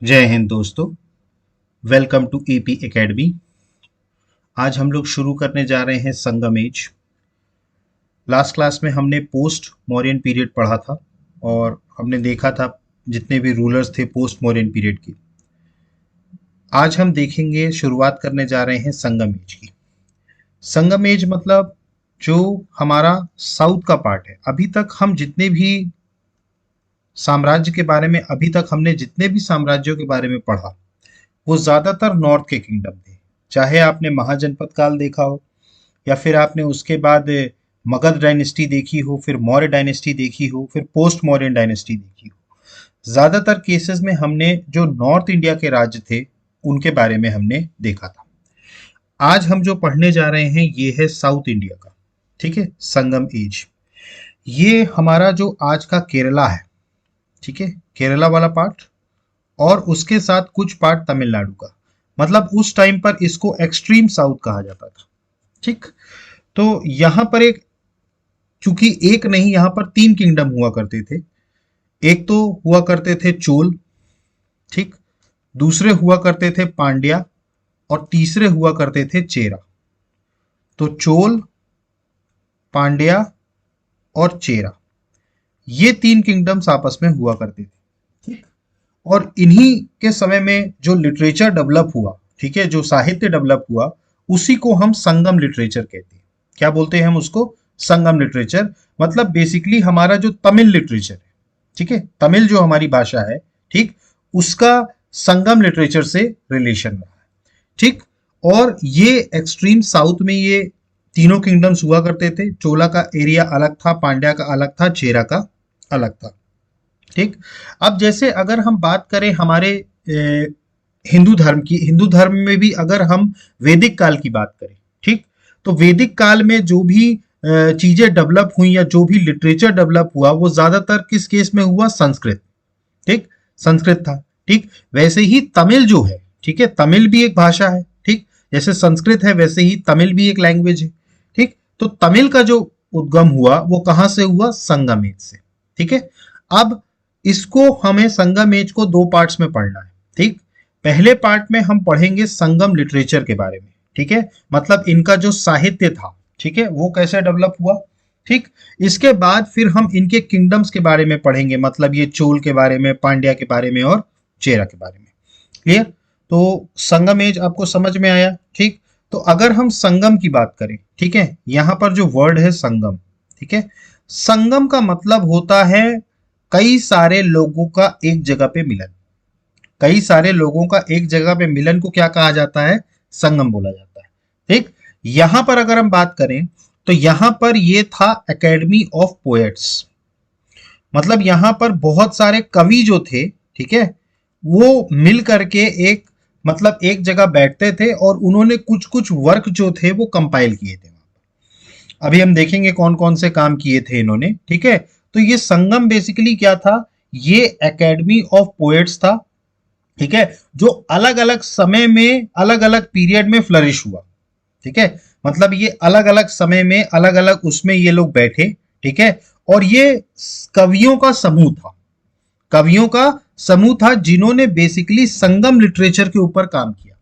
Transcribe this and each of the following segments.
जय हिंद दोस्तों। Welcome to AP academy. आज हम लोग शुरू करने जा रहे हैं संगम एज। लास्ट क्लास में हमने पोस्ट मौर्यन पीरियड पढ़ा था और हमने देखा था जितने भी रूलर्स थे पोस्ट मौर्यन पीरियड के। आज हम देखेंगे, शुरुआत करने जा रहे हैं संगम एज की। संगम एज मतलब जो हमारा साउथ का पार्ट है। अभी तक हम जितने भी साम्राज्य के बारे में अभी तक हमने जितने भी साम्राज्यों के बारे में पढ़ा वो ज्यादातर नॉर्थ के किंगडम थे। चाहे आपने महाजनपद काल देखा हो या फिर आपने उसके बाद मगध डायनेस्टी देखी हो, फिर मौर्य डायनेस्टी देखी हो, फिर पोस्ट मौर्यन डायनेस्टी देखी हो। ज्यादातर केसेस में हमने जो नॉर्थ इंडिया के राज्य थे उनके बारे में हमने देखा था। आज हम जो पढ़ने जा रहे हैं ये है साउथ इंडिया का, ठीक है, संगम एज। ये हमारा जो आज का केरला है, ठीक है, केरला वाला पार्ट और उसके साथ कुछ पार्ट तमिलनाडु का। मतलब उस टाइम पर इसको एक्सट्रीम साउथ कहा जाता था। ठीक, तो यहां पर एक, चूंकि एक नहीं यहां पर तीन किंगडम हुआ करते थे। एक तो हुआ करते थे चोल, ठीक, दूसरे हुआ करते थे पांड्या और तीसरे हुआ करते थे चेरा। तो चोल, पांड्या और चेरा, ये तीन किंगडम्स आपस में हुआ करते थे। ठीक, और इन्हीं के समय में जो लिटरेचर डेवलप हुआ, ठीक है, जो साहित्य डेवलप हुआ, उसी को हम संगम लिटरेचर कहते हैं। क्या बोलते हैं हम उसको? संगम लिटरेचर। मतलब बेसिकली हमारा जो तमिल लिटरेचर है, ठीक है, तमिल जो हमारी भाषा है, ठीक, उसका संगम लिटरेचर से रिलेशन रहा है। ठीक, और ये एक्सट्रीम साउथ में ये तीनों किंगडम्स हुआ करते थे। चोला का एरिया अलग था, पांड्या का अलग था, चेरा का अलग था। ठीक, अब जैसे अगर हम बात करें हमारे हिंदू धर्म की, हिंदू धर्म में भी अगर हम वैदिक काल की बात करें, ठीक, तो वैदिक काल में जो भी चीजें डेवलप हुई या जो भी लिटरेचर डेवलप हुआ वो ज्यादातर किस केस में हुआ? संस्कृत। ठीक, संस्कृत था। ठीक, वैसे ही तमिल जो है, ठीक है, तमिल भी एक भाषा है। ठीक, जैसे संस्कृत है वैसे ही तमिल भी एक लैंग्वेज है। ठीक, तो तमिल का जो उद्गम हुआ वो कहां से हुआ? संगम एज से। ठीक है, अब इसको हमें संगम एज को दो पार्ट्स में पढ़ना है। ठीक, पहले पार्ट में हम पढ़ेंगे संगम लिटरेचर के बारे में। ठीक है, मतलब इनका जो साहित्य था, ठीक है, वो कैसे डेवलप हुआ। ठीक, इसके बाद फिर हम इनके किंगडम्स के बारे में पढ़ेंगे, मतलब ये चोल के बारे में, पांड्या के बारे में और चेरा के बारे में। क्लियर? तो संगम एज आपको समझ में आया। ठीक, तो अगर हम संगम की बात करें, ठीक है, यहां पर जो वर्ड है संगम, ठीक है, संगम का मतलब होता है कई सारे लोगों का एक जगह पे मिलन। कई सारे लोगों का एक जगह पे मिलन को क्या कहा जाता है? संगम बोला जाता है। ठीक, यहां पर अगर हम बात करें तो यहां पर ये था एकेडमी ऑफ पोएट्स। मतलब यहां पर बहुत सारे कवि जो थे, ठीक है, वो मिल करके एक, मतलब एक जगह बैठते थे और उन्होंने कुछ कुछ वर्क जो थे वो कंपाइल किए थे। अभी हम देखेंगे कौन कौन से काम किए थे इन्होंने। ठीक है, तो ये संगम बेसिकली क्या था? ये एकेडमी ऑफ पोएट्स था, ठीक है, जो अलग अलग समय में, अलग अलग पीरियड में फ्लरिश हुआ। ठीक है, मतलब ये अलग अलग समय में, अलग अलग उसमें ये लोग बैठे। ठीक है, और ये कवियों का समूह था। कवियों का समूह था जिन्होंने बेसिकली संगम लिटरेचर के ऊपर काम किया।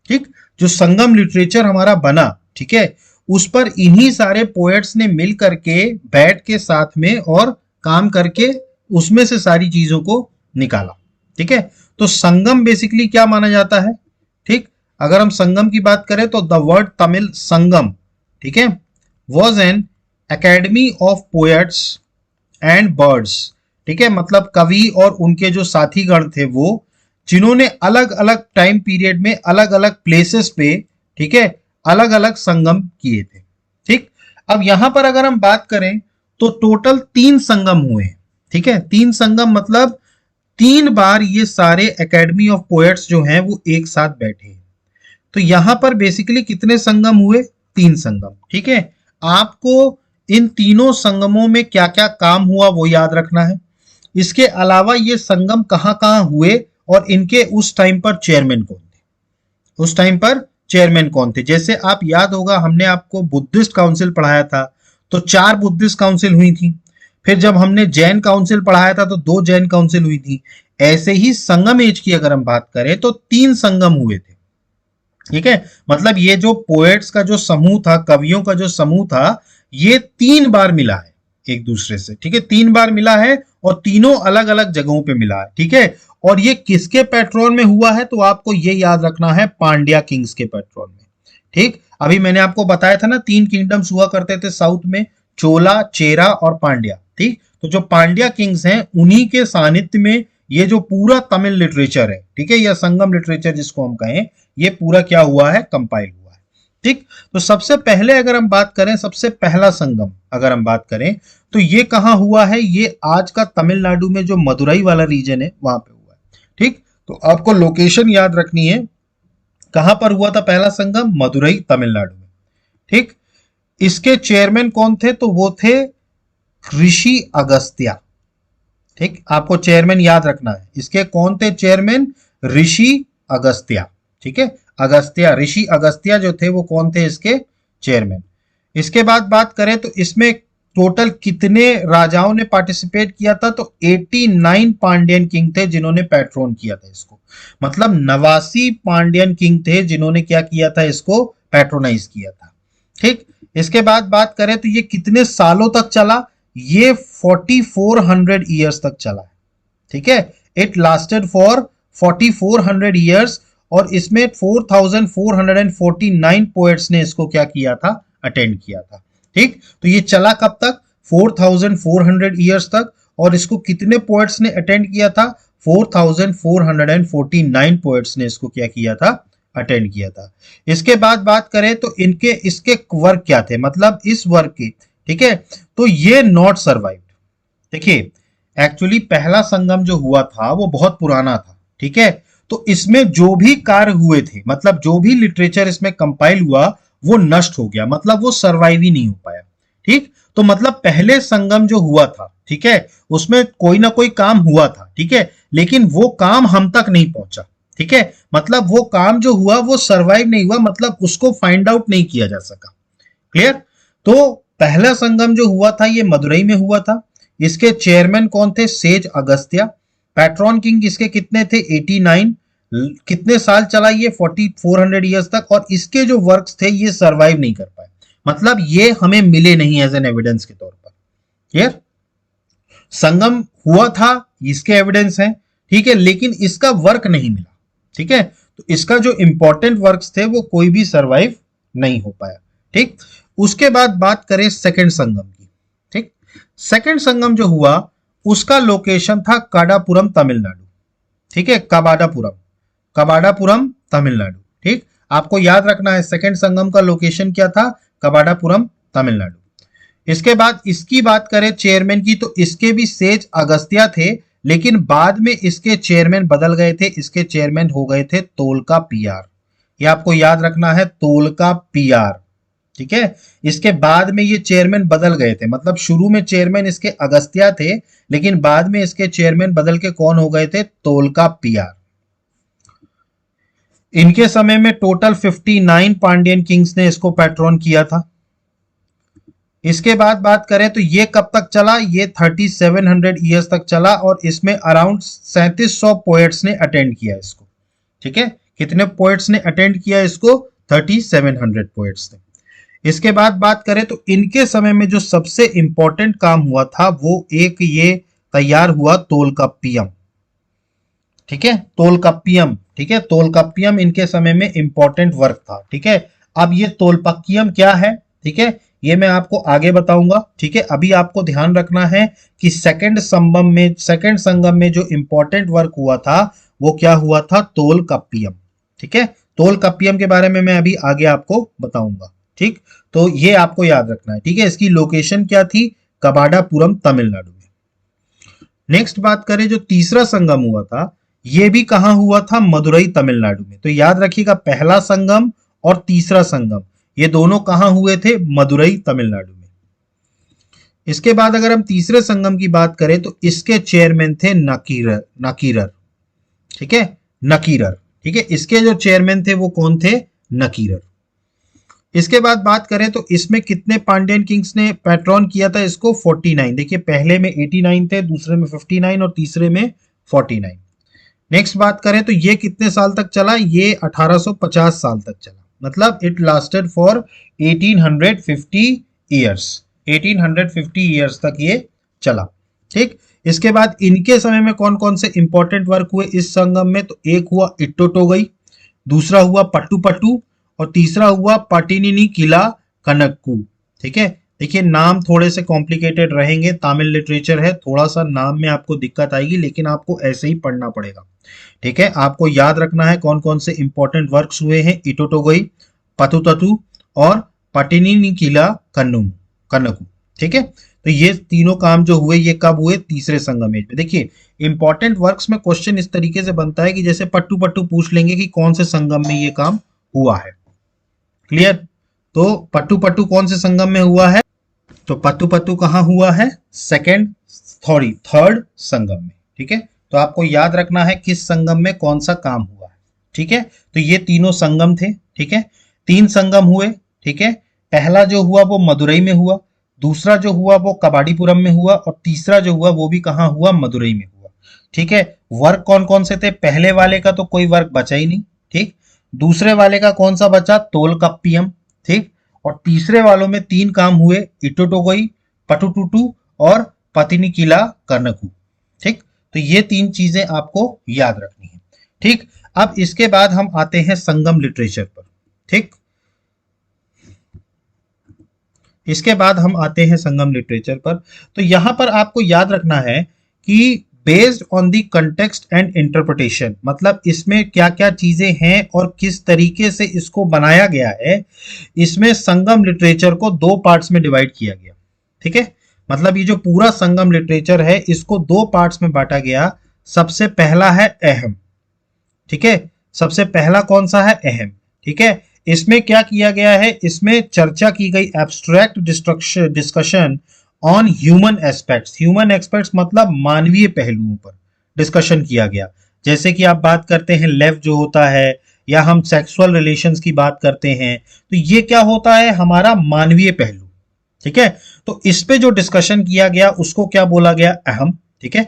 ठीक, जो संगम लिटरेचर हमारा बना, ठीक है, उस पर इन्हीं सारे पोएट्स ने मिल करके बैठ के साथ में और काम करके उसमें से सारी चीजों को निकाला। ठीक है, तो संगम बेसिकली क्या माना जाता है? ठीक, अगर हम संगम की बात करें तो द वर्ड तमिल संगम, ठीक है, was an academy of poets and birds. ठीक है, मतलब कवि और उनके जो साथी गण थे वो, जिन्होंने अलग अलग टाइम पीरियड में अलग अलग प्लेसेस पे, ठीक है, अलग अलग संगम किए थे। ठीक, अब यहां पर अगर हम बात करें तो टोटल 3 संगम हुए। ठीक है, 3 संगम मतलब 3 बार ये सारे एकेडमी ऑफ पोएट्स जो हैं वो एक साथ बैठे हैं। तो यहां पर बेसिकली कितने संगम हुए? 3 संगम। ठीक है, आपको इन तीनों संगमों में क्या क्या काम हुआ वो याद रखना है। इसके अलावा ये संगम कहां कहां हुए और इनके उस टाइम पर चेयरमैन कौन थे, उस टाइम पर चेयरमैन कौन थे। जैसे आप याद होगा हमने आपको बुद्धिस्ट काउंसिल पढ़ाया था तो 4 बुद्धिस्ट काउंसिल हुई थी। फिर जब हमने जैन काउंसिल पढ़ाया था तो 2 जैन काउंसिल हुई थी। ऐसे ही संगम एज की अगर हम बात करें तो 3 संगम हुए थे। ठीक है, मतलब ये जो पोएट्स का जो समूह था, कवियों का जो समूह था, ये 3 बार मिला है एक दूसरे से। ठीक है, 3 बार मिला है और तीनों अलग अलग जगहों पे मिला है। ठीक है, और ये किसके पैट्रोन में हुआ है, तो आपको ये याद रखना है, पांड्या किंग्स के पैट्रोन में। ठीक, अभी मैंने आपको बताया था ना 3 किंगडम्स हुआ करते थे साउथ में, चोला, चेरा और पांड्या। ठीक, तो जो पांड्या किंग्स हैं उन्हीं के सानिध्य में ये जो पूरा तमिल लिटरेचर है, ठीक है, या संगम लिटरेचर जिसको हम कहें, ये पूरा क्या हुआ है, कंपाइल हुआ है। ठीक, तो सबसे पहले अगर हम बात करें, सबसे पहला संगम अगर हम बात करें तो ये कहां हुआ है, ये आज का तमिलनाडु में जो मदुरई वाला रीजन है वहां पे हुआ है। ठीक, तो आपको लोकेशन याद रखनी है, कहां पर हुआ था पहला संगम, मदुरई तमिलनाडु में। ठीक, इसके चेयरमैन कौन थे, तो वो थे ऋषि अगस्त्या। ठीक, आपको चेयरमैन याद रखना है, इसके कौन थे चेयरमैन, ऋषि अगस्त्या। ठीक है, अगस्त्या, ऋषि अगस्त्या जो थे वो कौन थे इसके चेयरमैन। इसके बाद बात करें तो इसमें टोटल कितने राजाओं ने पार्टिसिपेट किया था, तो 89 पांड्यन किंग थे जिन्होंने पैट्रोन किया था इसको। मतलब 89 पांड्यन किंग थे जिन्होंने क्या किया था, इसको पैट्रोनाइज किया था। ठीक, इसके बाद बात करें तो ये कितने सालों तक चला, ये 4400 ईयर्स तक चला है। ठीक है, इट लास्टेड फॉर 4400 ईयर्स, और इसमें 4449 पोएट्स ने इसको क्या किया था, अटेंड किया था। ठीक, तो ये चला कब तक, 4400 ईयर्स तक, और इसको कितने पोएट्स ने अटेंड किया था, 4449 पोएट्स ने इसको क्या किया था, अटेंड किया था। इसके बाद बात करें तो इसके वर्क क्या थे, मतलब इस वर्क के, ठीक है, तो ये नॉट सर्वाइव्ड। देखिए, एक्चुअली पहला संगम जो हुआ था वो बहुत पुराना था। ठीक है, तो इसमें जो भी कार्य हुए थे, मतलब जो भी लिटरेचर इसमें कंपाइल हुआ, वो नष्ट हो गया, मतलब वो सर्वाइव ही नहीं हो पाया। ठीक, तो मतलब पहले संगम जो हुआ था, ठीक है, उसमें कोई ना कोई काम हुआ था। ठीक है, लेकिन वो काम हम तक नहीं पहुंचा। ठीक है, मतलब वो काम जो हुआ वो सर्वाइव नहीं हुआ, मतलब उसको फाइंड आउट नहीं किया जा सका। क्लियर, तो पहला संगम जो हुआ था ये मदुरई में हुआ था। इसके चेयरमैन कौन थे, सेज अगस्त्या। पैट्रॉन किंग इसके कितने थे, 89। कितने साल चला ये, 4400 ईयर्स तक, और इसके जो वर्क्स थे ये सर्वाइव नहीं कर पाए, मतलब ये हमें मिले नहीं एज एन एविडेंस के तौर पर। क्लियर, संगम हुआ था इसके एविडेंस हैं, ठीक है, लेकिन इसका वर्क नहीं मिला। ठीक है, तो इसका जो इंपॉर्टेंट वर्क्स थे वो कोई भी सर्वाइव नहीं हो पाया। ठीक, उसके बाद बात करें सेकंड संगम की। ठीक, सेकंड संगम जो हुआ उसका लोकेशन था काडापुरम तमिलनाडु। ठीक है, कबाडापुरम तमिलनाडु। ठीक, आपको याद रखना है सेकंड संगम का लोकेशन क्या था, कबाडापुरम तमिलनाडु। इसके बाद इसकी बात करें चेयरमैन की, तो इसके भी सेज अगस्त्या थे, लेकिन बाद में इसके चेयरमैन बदल गए थे, इसके चेयरमैन हो गए थे तोलका पीआर। ये आपको याद रखना है, तोलका पीआर। ठीक है, इसके बाद में ये चेयरमैन बदल गए थे, मतलब शुरू में चेयरमैन इसके अगस्त्या थे, लेकिन बाद में इसके चेयरमैन बदल के कौन हो गए थे, तोलका पीआर। इनके समय में टोटल 59 पांड्यन किंग्स ने इसको पैट्रोन किया था। इसके बाद बात करें तो ये कब तक चला, ये 3700 ईयर्स तक चला, और इसमें अराउंड 3700 पोएट्स ने अटेंड किया इसको। ठीक है, कितने पोएट्स ने अटेंड किया इसको, 3700 पोएट्स ने। इसके बाद बात करें तो इनके समय में जो सबसे इंपॉर्टेंट काम हुआ था वो एक ये तैयार हुआ तोलकाप्पियम। ठीक है, तोलकाप्पियम। ठीक है, तोलकाप्पियम इनके समय में इंपॉर्टेंट वर्क था। ठीक है, अब ये तोलपाक्कियम क्या है, ठीक है, ये मैं आपको आगे बताऊंगा। ठीक है, अभी आपको ध्यान रखना है कि सेकंड संगम में जो इंपॉर्टेंट वर्क हुआ था वो क्या हुआ था, तोलकाप्पियम। ठीक है, तोलकाप्पियम के बारे में मैं अभी आगे आपको बताऊंगा। ठीक, तो ये आपको याद रखना है। ठीक है, इसकी लोकेशन क्या थी, कबाडापुरम तमिलनाडु में। नेक्स्ट बात करें जो तीसरा संगम हुआ था, ये भी कहां हुआ था, मदुरई तमिलनाडु में। तो याद रखिएगा, पहला संगम और तीसरा संगम ये दोनों कहां हुए थे, मदुरई तमिलनाडु में। इसके बाद अगर हम तीसरे संगम की बात करें तो इसके चेयरमैन थे नकीरर। ठीक है, नकीरर। ठीक है, इसके जो चेयरमैन थे वो कौन थे, नकीरर। इसके बाद बात करें तो इसमें कितने पांड्यन किंग्स ने पैट्रॉन किया था इसको, 49। देखिए, पहले में 89 थे, दूसरे में 59 और तीसरे में 49। नेक्स्ट बात करें तो ये कितने साल तक चला, ये 1850 साल तक चला, मतलब it lasted for 1850 years, 1850 years तक ये चला। ठीक, इसके बाद इनके समय में कौन कौन से इंपॉर्टेंट वर्क हुए इस संगम में, तो एक हुआ इट्टोटोगई, दूसरा हुआ पट्टू और तीसरा हुआ पाटिनिनी किला कनक्कू। ठीक है, देखिए नाम थोड़े से कॉम्प्लिकेटेड रहेंगे, तमिल लिटरेचर है, थोड़ा सा नाम में आपको दिक्कत आएगी, लेकिन आपको ऐसे ही पढ़ना पड़ेगा। ठीक है, आपको याद रखना है कौन कौन से इंपॉर्टेंट वर्क्स हुए हैं, इटोटोगई, पतुततु और पाटिनिनी किला कनक्कू। ठीक है, तो ये तीनों काम जो हुए ये कब हुए, तीसरे संगम एज में। देखिए इंपॉर्टेंट वर्क्स में क्वेश्चन इस तरीके से बनता है कि जैसे पट्टू पूछ लेंगे कि कौन से संगम में ये काम हुआ है। क्लियर, तो पट्टू कौन से संगम में हुआ है, तो पट्टू कहाँ हुआ है, थर्ड संगम में। ठीक है, तो आपको याद रखना है किस संगम में कौन सा काम हुआ है। ठीक है, तो ये तीनों संगम थे। ठीक है, 3 संगम हुए। ठीक है, पहला जो हुआ वो मदुरई में हुआ, दूसरा जो हुआ वो कबाडीपुरम में हुआ और तीसरा जो हुआ वो भी कहाँ हुआ, मदुरई में हुआ। ठीक है, वर्क कौन कौन से थे, पहले वाले का तो कोई वर्क बचा ही नहीं। ठीक, दूसरे वाले का कौन सा बचा, तोलकप्पियम। ठीक, और तीसरे वालों में 3 काम हुए, इटोटोगई, पटुटुटु और पतिनिकिला कनक्कू। ठीक, तो ये 3 चीजें आपको याद रखनी है। ठीक, अब इसके बाद हम आते हैं संगम लिटरेचर पर। ठीक, इसके बाद हम आते हैं संगम लिटरेचर पर। तो यहां पर आपको याद रखना है कि based on the context and interpretation, मतलब इसमें क्या क्या चीजें हैं और किस तरीके से इसको बनाया गया है, इसमें संगम लिटरेचर को 2 पार्ट्स में डिवाइड किया गया। ठीक है, मतलब ये जो पूरा संगम लिटरेचर है इसको 2 पार्ट्स में बांटा गया। सबसे पहला है अहम। ठीक है, सबसे पहला कौन सा है, अहम। ठीक है, इसमें क्या किया गया है, इसमें चर्चा की गई abstract discussion on human aspects. Human aspects मतलब मानवीय पहलुओं पर डिस्कशन किया गया। जैसे कि आप बात करते हैं लेव जो होता है, या हम सेक्सुअल रिलेशंस की बात करते हैं, तो ये क्या होता है, हमारा मानवीय पहलू। ठीक है, तो इस पे जो डिस्कशन किया गया उसको क्या बोला गया, अहम। ठीक है,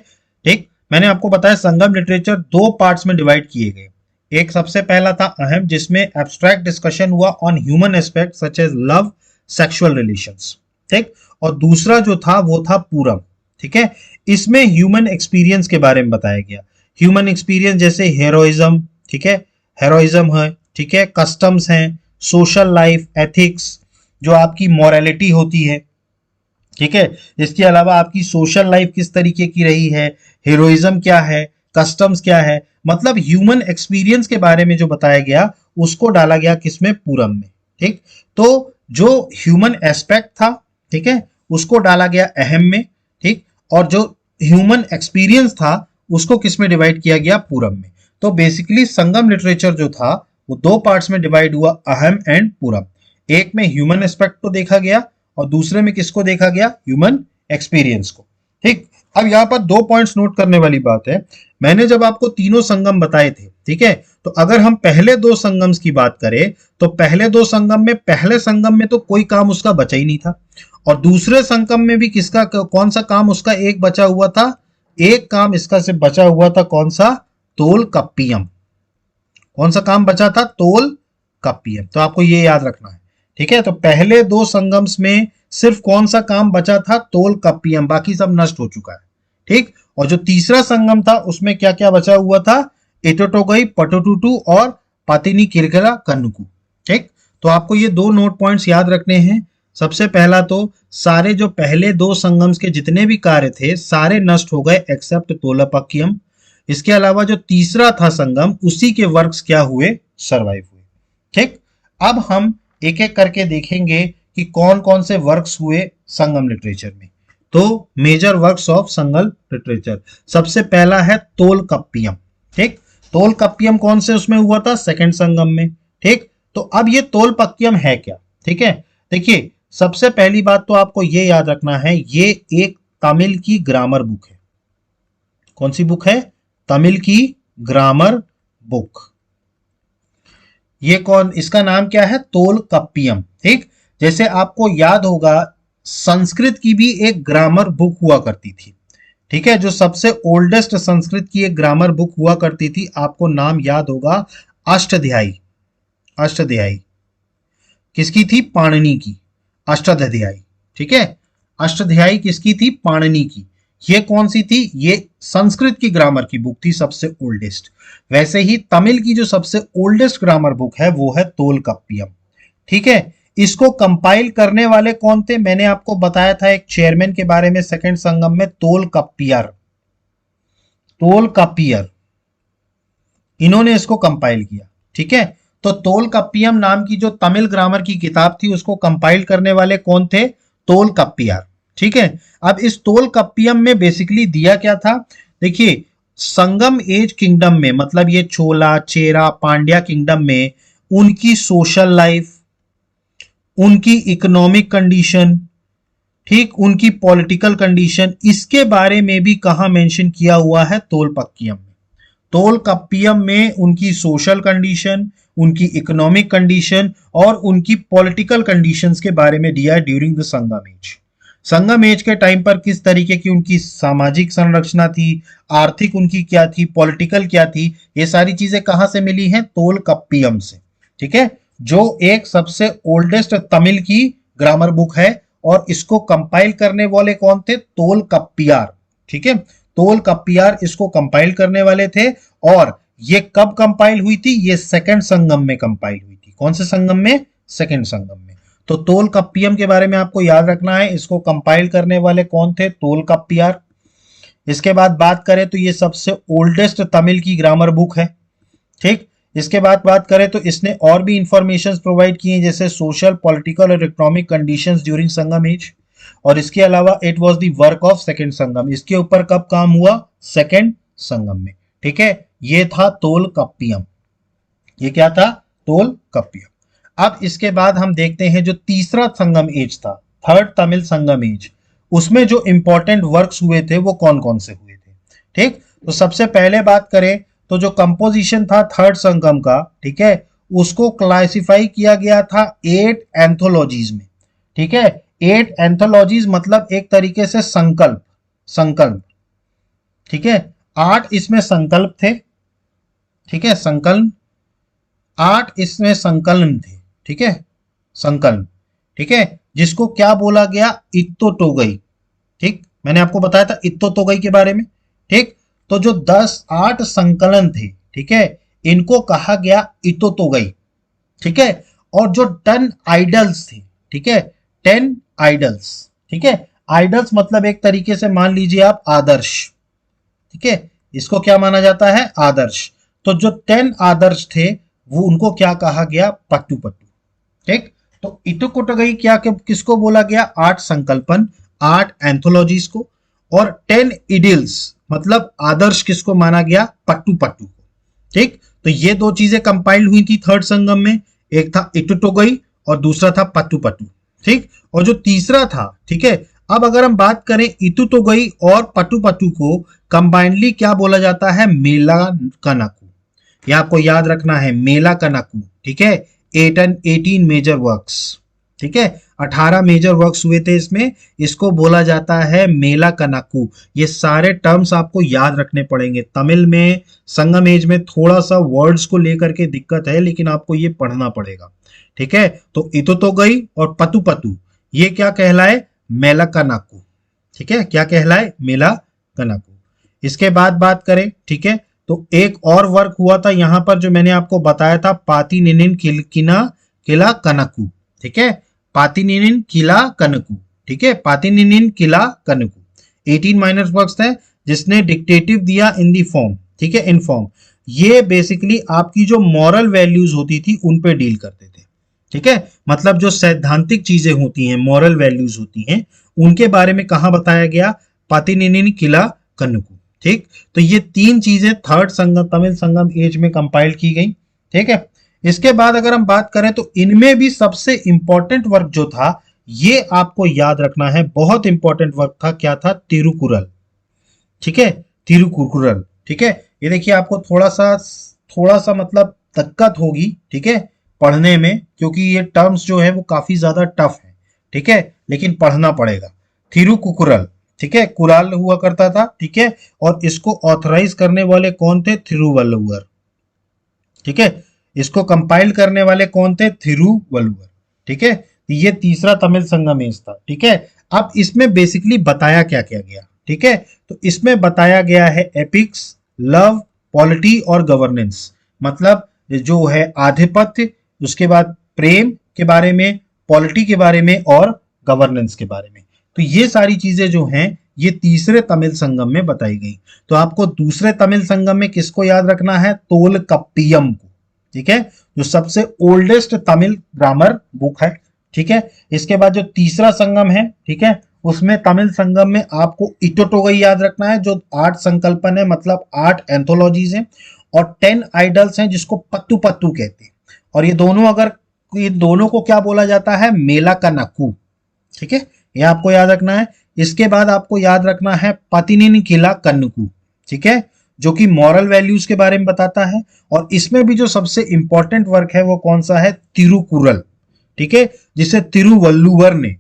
ठीक, मैंने आपको बताया संगम लिटरेचर 2 पार्ट्स में डिवाइड किए गए। एक सबसे पहला था अहम, जिसमें एब्स्ट्रैक्ट डिस्कशन हुआ on human aspect such as love, sexual relations. ठीक, और दूसरा जो था वो था पूरम। ठीक है, इसमें ह्यूमन एक्सपीरियंस के बारे में बताया गया। ह्यूमन एक्सपीरियंस जैसे हेरोइज्म, ठीक है, हेरोइज्म है, ठीक है, कस्टम्स हैं, सोशल लाइफ, एथिक्स, जो आपकी मॉरलिटी होती है। ठीक है, इसके अलावा आपकी सोशल लाइफ किस तरीके की रही है, हीरोइज्म क्या है, कस्टम्स क्या है, मतलब ह्यूमन एक्सपीरियंस के बारे में जो बताया गया उसको डाला गया किसमें, पूरम में। ठीक, तो जो ह्यूमन एस्पेक्ट था, ठीक है, उसको डाला गया अहम में। ठीक, और जो ह्यूमन एक्सपीरियंस था उसको किसमें डिवाइड किया गया, पूरम में। तो बेसिकली संगम लिटरेचर जो था वो 2 पार्ट्स में डिवाइड हुआ, अहम एंड पूरम। एक में ह्यूमन एस्पेक्ट को देखा गया और दूसरे में किसको देखा गया, ह्यूमन एक्सपीरियंस को। ठीक, अब यहां पर 2 पॉइंट्स नोट करने वाली बात है। मैंने जब आपको तीनों संगम बताए थे, ठीक है, तो अगर हम पहले 2 संगम्स की बात करें तो पहले 2 संगम में, पहले संगम में तो कोई काम उसका बचा ही नहीं था, और दूसरे संगम में भी किसका, कौन सा काम उसका एक बचा हुआ था, एक काम इसका से बचा हुआ था, कौन सा, तोलकप्पियम। कौन सा काम बचा था, तोलकप्पियम। तो आपको ये याद रखना है। ठीक है, तो पहले 2 संगम्स में सिर्फ कौन सा काम बचा था, तोलकप्पियम, बाकी सब नष्ट हो चुका है। ठीक, और जो तीसरा संगम था उसमें क्या क्या बचा हुआ था, इटोटोगई, पटुटुटु और पातिनिकिला कनक्कू। ठीक, तो आपको ये 2 नोट पॉइंट्स याद रखने हैं। सबसे पहला तो सारे जो पहले 2 संगम्स के जितने भी कार्य थे सारे नष्ट हो गए एक्सेप्ट तोलकप्पियम। इसके अलावा जो तीसरा था संगम, उसी के वर्क्स क्या हुए, सरवाइव हुए। ठीक, अब हम एक एक करके देखेंगे कि कौन कौन से वर्क्स हुए संगम लिटरेचर में। तो major works of Sangam literature, सबसे पहला है तोलकप्पियम। ठीक, तोलकप्पियम कौन से उसमें हुआ था, सेकंड संगम में। ठीक, तो अब ये तोलकप्पियम है क्या, ठीक है, देखिए सबसे पहली बात तो आपको ये याद रखना है, ये एक तमिल की ग्रामर बुक है। कौन सी बुक है, तमिल की ग्रामर बुक। ये कौन, इसका नाम क्या है, तोलकप्पियम। ठीक, जैसे आपको याद होगा संस्कृत की भी एक ग्रामर बुक हुआ करती थी ठीक है, जो सबसे ओल्डेस्ट संस्कृत की एक ग्रामर बुक हुआ करती थी, आपको नाम याद होगा, अष्टाध्यायी। अष्टाध्यायी किसकी थी? पाणिनि की। अष्टाध्यायी, ठीक है, अष्टाध्यायी किसकी थी? पाणिनि की। ये कौन सी थी? ये संस्कृत की ग्रामर की बुक थी, सबसे ओल्डेस्ट। वैसे ही तमिल की जो सबसे ओल्डेस्ट ग्रामर बुक है वो है तोलकाप्पियम, ठीक है। इसको कंपाइल करने वाले कौन थे? मैंने आपको बताया था एक चेयरमैन के बारे में सेकंड संगम में, तोलकाप्पियर। तोलकाप्पियर, इन्होंने इसको कंपाइल किया, ठीक है। तो तोलकाप्पियम नाम की जो तमिल ग्रामर की किताब थी उसको कंपाइल करने वाले कौन थे? तोलकाप्पियर, ठीक है। अब इस तोलकाप्पियम में बेसिकली दिया क्या था? देखिए, संगम एज किंगडम में, मतलब ये चोला, चेरा, पांड्या किंगडम में उनकी सोशल लाइफ, उनकी इकोनॉमिक कंडीशन, ठीक, उनकी पॉलिटिकल कंडीशन, इसके बारे में भी कहां मेंशन किया हुआ है? तोलपक्कियम में। तोलकप्पियम में उनकी सोशल कंडीशन, उनकी इकोनॉमिक कंडीशन और उनकी पॉलिटिकल कंडीशंस के बारे में दिया है during the Sangam age. Sangam age के टाइम पर किस तरीके की उनकी सामाजिक संरचना थी, आर्थिक उनकी क्या थी, पॉलिटिकल क्या थी, ये सारी चीजें कहां से मिली हैं? तोलकप्पियम से, ठीक है, जो एक सबसे ओल्डेस्ट तमिल की ग्रामर बुक है। और इसको कंपाइल करने वाले कौन थे? तोलकप्पियार, ठीक है, तोलकप्पियार इसको कंपाइल करने वाले थे। और ये कब कंपाइल हुई थी? ये सेकंड संगम में कंपाइल हुई थी। कौन से संगम में? सेकंड संगम में। तो तोलकप्पियम के बारे में आपको याद रखना है, इसको कंपाइल करने वाले कौन थे? तोलकप्पियार। इसके बाद बात करें तो ये सबसे ओल्डेस्ट तमिल की ग्रामर बुक है, ठीक। इसके बाद बात करें तो इसने और भी इंफॉर्मेशन प्रोवाइड किए, जैसे सोशल, पॉलिटिकल और economic conditions during Sangam age. और इसके अलावा it was the work of second Sangam. इसके ऊपर कब काम हुआ? सेकंड संगम में, ठीक है। ये था तोलकप्पियम। ये क्या था? तोलकप्पियम। अब इसके बाद हम देखते हैं जो तीसरा संगम एज था, थर्ड तमिल संगम एज, उसमें जो इंपॉर्टेंट वर्क्स हुए थे वो कौन कौन से हुए थे, ठीक। तो सबसे पहले बात करें तो जो कंपोजिशन था थर्ड संगम का, ठीक है, उसको क्लासिफाई किया गया था 8 एंथोलॉजीज में, ठीक है। 8 एंथोलॉजीज मतलब एक तरीके से संकल्प, संकल्प, ठीक है। 8 इसमें संकल्प थे, ठीक है, संकल्प। 8 इसमें संकलन थे, ठीक है, संकल्प, ठीक है, जिसको क्या बोला गया? इत्तोटोगई, ठीक। मैंने आपको बताया था इत्तोटोगई के बारे में, ठीक। तो जो 8 संकलन थे, ठीक है, इनको कहा गया इत्तोटोगई, ठीक है। और जो 10 आइडल्स थे, ठीक है, 10 आइडल्स, ठीक है, आइडल्स मतलब एक तरीके से मान लीजिए आप आदर्श, ठीक है, इसको क्या माना जाता है? आदर्श। तो जो 10 आदर्श थे वो उनको क्या कहा गया? पट्टू पट्टू, ठीक। तो इत्तोटोगई क्या किसको बोला गया? 8 संकल्पन, 8 एंथोलॉजीज को। और 10 इडिल्स मतलब आदर्श किसको माना गया? पट्टू पट्टू को, ठीक। तो ये दो चीजें कंपाइल्ड हुई थी थर्ड संगम में, एक था इत्तोटोगई और दूसरा था पट्टू पट्टू, ठीक। और जो तीसरा था, ठीक है, अब अगर हम बात करें इत्तोटोगई और पट्टू पट्टू को कंबाइंडली क्या बोला जाता है? मेला कनाकू। यह आपको याद रखना है, मेला कनाकू, ठीक है। 18 मेजर वर्क्स, ठीक है, 18 मेजर वर्क्स हुए थे इसमें, इसको बोला जाता है मेला कनाकू। ये सारे टर्म्स आपको याद रखने पड़ेंगे। तमिल में संगम एज में थोड़ा सा वर्ड्स को लेकर के दिक्कत है, लेकिन आपको ये पढ़ना पड़ेगा, ठीक है। तो इत्तोटोगई और पट्टू पट्टू ये क्या कहलाए? मेला कनाकू, ठीक है, क्या कहलाए? मेला कनाकू। इसके बाद बात करें, ठीक है, तो एक और वर्क हुआ था यहां पर जो मैंने आपको बताया था, पातीनिनिन किला कनकू, ठीक है, पातीनिनिन किला कनकू, ठीक है, पातीनिनिन किला कनकू। 18 माइनर वर्क्स थे जिसने डिक्टेटिव दिया इन दी फॉर्म, ठीक है, इन फॉर्म। ये बेसिकली आपकी जो मॉरल वैल्यूज होती थी उन पे डील करते थे, ठीक है, मतलब जो सैद्धांतिक चीजें होती हैं, मॉरल वैल्यूज होती हैं, उनके बारे में कहा बताया गया? पातीनिनिन किला कनकू, ठीक। तो ये तीन चीजें थर्ड संगम, तमिल संगम एज में कंपाइल की गई, ठीक है। इसके बाद अगर हम बात करें तो इनमें भी सबसे इंपॉर्टेंट वर्क जो था, ये आपको याद रखना है, बहुत इंपॉर्टेंट वर्क था, क्या था? तिरुकुरल, ठीक है, तिरुकुरल, ठीक है। ये देखिए आपको थोड़ा सा मतलब दिक्कत होगी, ठीक है, पढ़ने में, क्योंकि ये टर्म्स जो है वो काफी ज्यादा टफ है, ठीक है, लेकिन पढ़ना पड़ेगा। थिरुकुरल, ठीक है, कुराल हुआ करता था, ठीक है, और इसको ऑथराइज करने वाले कौन थे? थिरुवल्लुवर, ठीक है, इसको कंपाइल करने वाले कौन थे? थिरुवल्लुवर, ठीक है। तो ये तीसरा तमिल संगमेश था, ठीक है। अब इसमें बेसिकली बताया क्या क्या गया, ठीक है, तो इसमें बताया गया है एपिक्स, लव, पॉलिटी और गवर्नेंस, मतलब जो है आधिपत्य, उसके बाद प्रेम के बारे में, पॉलिटी के बारे में और गवर्नेंस के बारे में। तो ये सारी चीजें जो हैं ये तीसरे तमिल संगम में बताई गई। तो आपको दूसरे तमिल संगम में किसको याद रखना है? तोलकप्पियम को, ठीक है, जो सबसे ओल्डेस्ट तमिल ग्रामर बुक है, ठीक है। इसके बाद जो तीसरा संगम है, ठीक है, उसमें तमिल संगम में आपको इटोटोगई याद रखना है, जो 8 संकल्पन है, मतलब 8 एंथोलॉजीज हैं, और 10 आइडल्स हैं जिसको पत्तू पत्तू कहते हैं। और ये दोनों को क्या बोला जाता है? मेला का नक्कू, ठीक है, ये आपको याद रखना है। इसके बाद आपको याद रखना है पतिनिन किला कन्नकू, ठीक है, जो कि मॉरल वैल्यूज के बारे में बताता है। और इसमें भी जो सबसे इंपॉर्टेंट वर्क है वो कौन सा है? तिरुकुरल, ठीक है, जिसे तिरुवल्लुवर ने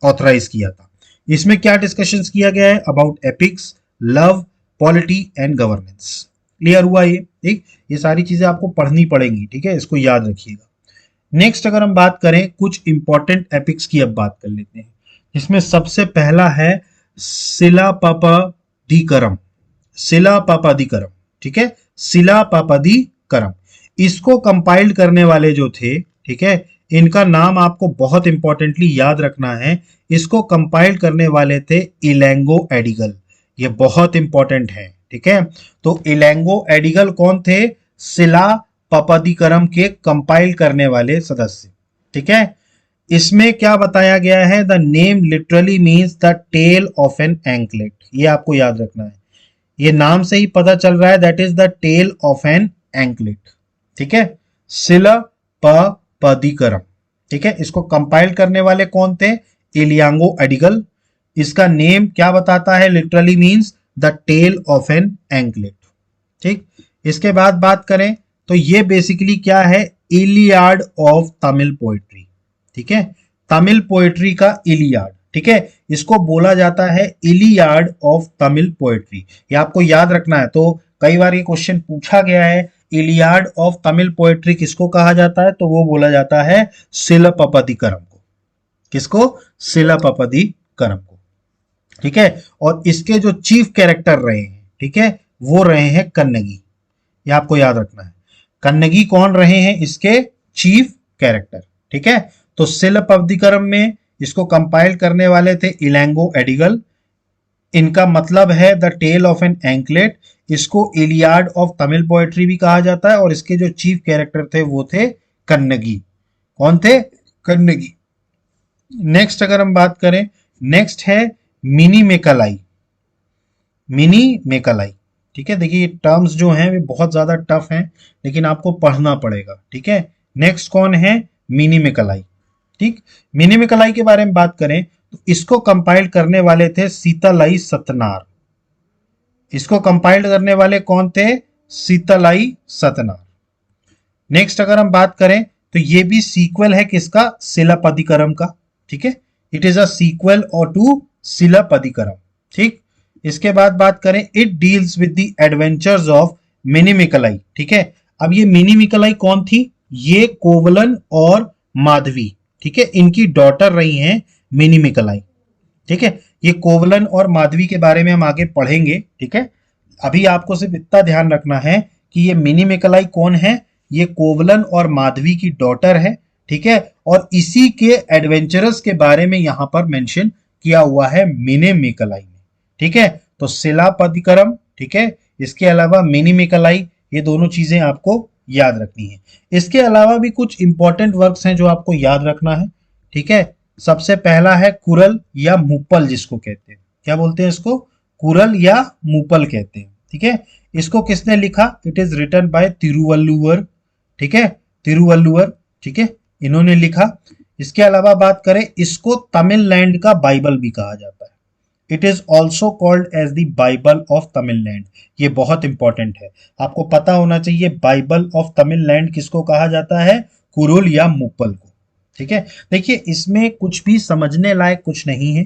ऑथराइज किया था। इसमें क्या डिस्कशंस किया गया है? About epics, love, polity and governance. Clear हुआ ये? ठीक, ये सारी चीजें आपको पढ़नी पड़ेंगी, ठीक है, इसको याद रखिएगा। नेक्स्ट अगर हम बात करें कुछ इंपॉर्टेंट एपिक्स की, अब बात कर लेते हैं। इसमें सबसे पहला है शिलापापदिकरम, शिलापापदिकरम, ठीक है, शिलापापदिकरम। इसको कंपाइल्ड करने वाले जो थे, ठीक है, इनका नाम आपको बहुत इंपॉर्टेंटली याद रखना है। इसको कंपाइल करने वाले थे इलैंगो एडिगल, ये बहुत इंपॉर्टेंट है, ठीक है। तो इलैंगो एडिगल कौन थे? शिला पपदिकरम के कंपाइल करने वाले सदस्य, ठीक है। इसमें क्या बताया गया है? The name literally means the tale of an anklet, ये आपको याद रखना है। ये नाम से ही पता चल रहा है, that is the tale of an anklet, ठीक है, शिला पपदिकरम, ठीक है। इसको कंपाइल करने वाले कौन थे? इलियांगो एडिगल। इसका नेम क्या बताता है? Literally means the tale of an anklet, ठीक। इसके बाद बात करें तो ये बेसिकली क्या है? इलियाड ऑफ तमिल पोएट्री, ठीक है, तमिल पोएट्री का इलियाड, ठीक है, इसको बोला जाता है इलियाड ऑफ तमिल पोएट्री, ये आपको याद रखना है। तो कई बार ये क्वेश्चन पूछा गया है, इलियाड ऑफ तमिल पोएट्री किसको कहा जाता है? तो वो बोला जाता है शिलापपदिकरम को। किसको? शिलापपदिकरम को, ठीक है। और इसके जो चीफ कैरेक्टर रहे हैं, ठीक है, वो रहे हैं कन्नगी, ये आपको याद रखना है। कन्नगी कौन रहे हैं? इसके चीफ कैरेक्टर, ठीक है। तो शिलापपदिकरम में इसको कंपाइल करने वाले थे इलैंगो एडिगल। इनका मतलब है the tale of an anklet. इसको इलियाड ऑफ तमिल पोएट्री भी कहा जाता है। और इसके जो चीफ कैरेक्टर थे वो थे कन्नगी। कौन थे? कन्नगी। नेक्स्ट अगर हम बात करें, नेक्स्ट है मिनी मेकालाई, मिनी मेकालाई, ठीक है। देखिए टर्म्स जो हैं वे बहुत ज्यादा टफ हैं, लेकिन आपको पढ़ना पड़ेगा, ठीक है। नेक्स्ट कौन है? मिनी मेकालाई, ठीक। मिनी मेकालाई के बारे में बात करें तो इसको कंपाइल करने वाले थे सीतालाई सतनार। इसको कंपाइल करने वाले कौन थे? सीतालाई सतनार। नेक्स्ट अगर हम बात करें तो ये भी सीक्वल है किसका? शिलापदिकरम का, ठीक है। इट इज अ सीक्वल और टू शिलापदिकरम, ठीक। इसके बाद बात करें, it deals with the adventures of Manimekalai, ठीक है। अब ये मिनिमिकलाई कौन थी? ये कोवलन और माधवी, ठीक है, इनकी डॉटर रही हैं मिनिमिकलाई, ठीक है। ये कोवलन और माधवी के बारे में हम आगे पढ़ेंगे, ठीक है। अभी आपको सिर्फ इतना ध्यान रखना है कि ये मिनिमिकलाई कौन है? ये कोवलन और माधवी की डॉटर है, ठीक है। और इसी के एडवेंचरस के बारे में यहां पर मेंशन किया हुआ है मिनिमिकलाई में, ठीक है। तो शिलापदिकरम, ठीक है, इसके अलावा मिनिमिकलाई, ये दोनों चीजें आपको याद रखनी है। इसके अलावा भी कुछ इंपॉर्टेंट वर्क्स हैं जो आपको याद रखना है, ठीक है। सबसे पहला है कुरल या मुपल, जिसको कहते हैं, क्या बोलते हैं इसको? कुरल या मुपल कहते हैं, ठीक है। इसको किसने लिखा? It is written by Thiruvalluvar, ठीक है, तिरुवल्लुवर, ठीक है, इन्होंने लिखा। इसके अलावा बात करें, इसको तमिललैंड का बाइबल भी कहा जाता है। It is also called as the Bible of Tamil land. ये बहुत इंपॉर्टेंट है, आपको पता होना चाहिए बाइबल ऑफ तमिललैंड किसको कहा जाता है? कुरुल या मुपल को, ठीक है। देखिए इसमें कुछ भी समझने लायक कुछ नहीं है,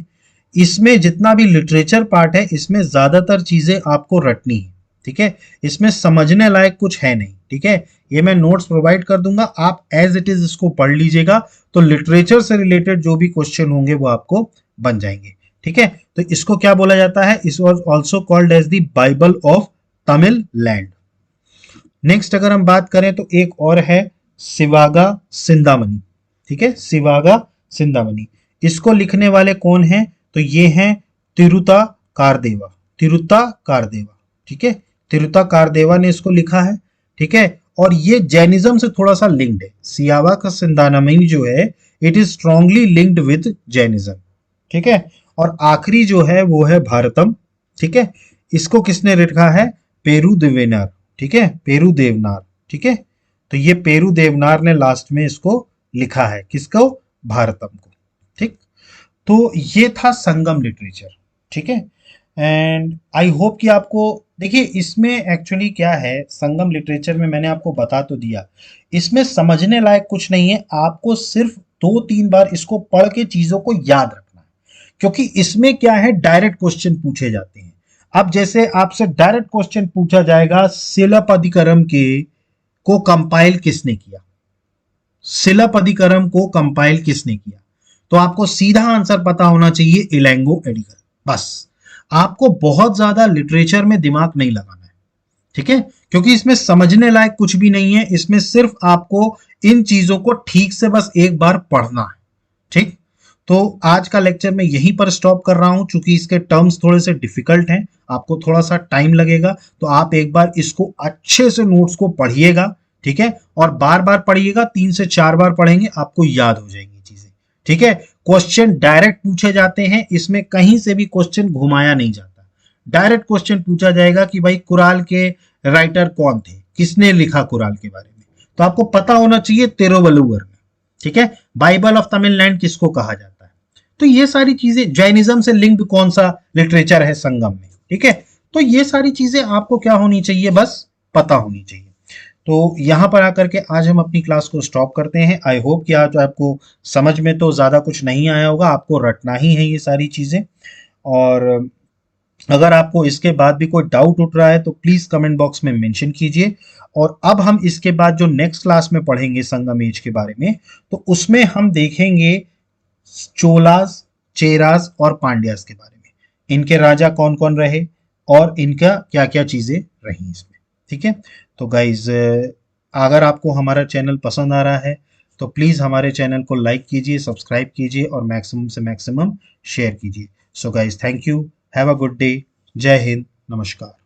इसमें जितना भी लिटरेचर पार्ट है इसमें ज्यादातर चीजें आपको रटनी है, ठीक है। इसमें समझने लायक कुछ है नहीं, ठीक है। ये मैं नोट्स प्रोवाइड कर दूंगा, आप एज इट इज इसको पढ़ लीजिएगा, तो लिटरेचर से रिलेटेड जो भी क्वेश्चन होंगे वो आपको बन जाएंगे, ठीक है। तो इसको क्या बोला जाता है, इस was also called as the Bible of Tamil land. Next अगर हम बात करें तो एक और है शिवागा सिंधामणि, ठीक है, शिवागा सिंधामणि। इसको लिखने वाले कौन हैं, तो ये हैं तिरुता कारदेवा, तिरुता कारदेवा, ठीक है। तिरुता कारदेवा ने इसको लिखा है, ठीक है। और ये जैनिज्म से थोड़ा सा लिंक्ड है, सियावा का सिंधामणि जो है it is strongly linked with Jainism, ठीक है। और आखिरी जो है वो है भारतम, ठीक है। इसको किसने लिखा है, पेरू देवनार, ठीक है, पेरू देवनार, ठीक है। तो ये पेरू देवनार ने लास्ट में इसको लिखा है, किसको, भारतम को, ठीक। तो ये था संगम लिटरेचर, ठीक है। एंड आई होप कि आपको, देखिए इसमें एक्चुअली क्या है, संगम लिटरेचर में मैंने आपको बता तो दिया, इसमें समझने लायक कुछ नहीं है, आपको सिर्फ 2-3 बार इसको पढ़ के चीजों को याद रखना है, क्योंकि इसमें क्या है, डायरेक्ट क्वेश्चन पूछे जाते हैं। अब जैसे आपसे डायरेक्ट क्वेश्चन पूछा जाएगा, शिलापदिकरम के को कंपाइल किसने किया, शिलापदिकरम को कंपाइल किसने किया, तो आपको सीधा आंसर पता होना चाहिए, इलैंगो एडिगर। बस आपको बहुत ज्यादा लिटरेचर में दिमाग नहीं लगाना है, ठीक है, क्योंकि इसमें समझने लायक कुछ भी नहीं है, इसमें सिर्फ आपको इन चीजों को ठीक से बस एक बार पढ़ना है, ठीक। तो आज का लेक्चर मैं यहीं पर स्टॉप कर रहा हूं, चूंकि इसके टर्म्स थोड़े से डिफिकल्ट हैं, आपको थोड़ा सा टाइम लगेगा, तो आप एक बार इसको अच्छे से नोट्स को पढ़िएगा, ठीक है, और बार बार पढ़िएगा, 3 से 4 बार पढ़ेंगे आपको याद हो जाएंगी चीजें, ठीक है। क्वेश्चन डायरेक्ट पूछे जाते हैं, इसमें कहीं से भी क्वेश्चन घुमाया नहीं जाता, डायरेक्ट क्वेश्चन पूछा जाएगा कि भाई कुराल के राइटर कौन थे, किसने लिखा कुराल के बारे में, तो आपको पता होना चाहिए तिरुवल्लुवर में, ठीक है। बाइबल ऑफ तमिलनाडु किसको कहा जाता है, तो ये सारी चीजें, जैनिज्म से लिंक्ड कौन सा लिटरेचर है संगम में, ठीक है। तो ये सारी चीजें आपको क्या होनी चाहिए, बस पता होनी चाहिए। तो यहां पर आकर के आज हम अपनी क्लास को स्टॉप करते हैं। आई होप कि आज आपको समझ में तो ज्यादा कुछ नहीं आया होगा, आपको रटना ही है ये सारी चीजें, और अगर आपको इसके बाद भी कोई डाउट उठ रहा है तो प्लीज कमेंट बॉक्स में मेंशन कीजिए। और अब हम इसके बाद जो नेक्स्ट क्लास में पढ़ेंगे संगम एज के बारे में, तो उसमें हम देखेंगे चोलास, चेरास और पांड्यास के बारे में, इनके राजा कौन कौन रहे और इनका क्या क्या चीजें रही इसमें, ठीक है। तो गाइज, अगर आपको हमारा चैनल पसंद आ रहा है तो प्लीज हमारे चैनल को लाइक कीजिए, सब्सक्राइब कीजिए और मैक्सिमम से मैक्सिमम शेयर कीजिए। So guys, thank you, have a good day, जय हिंद, नमस्कार।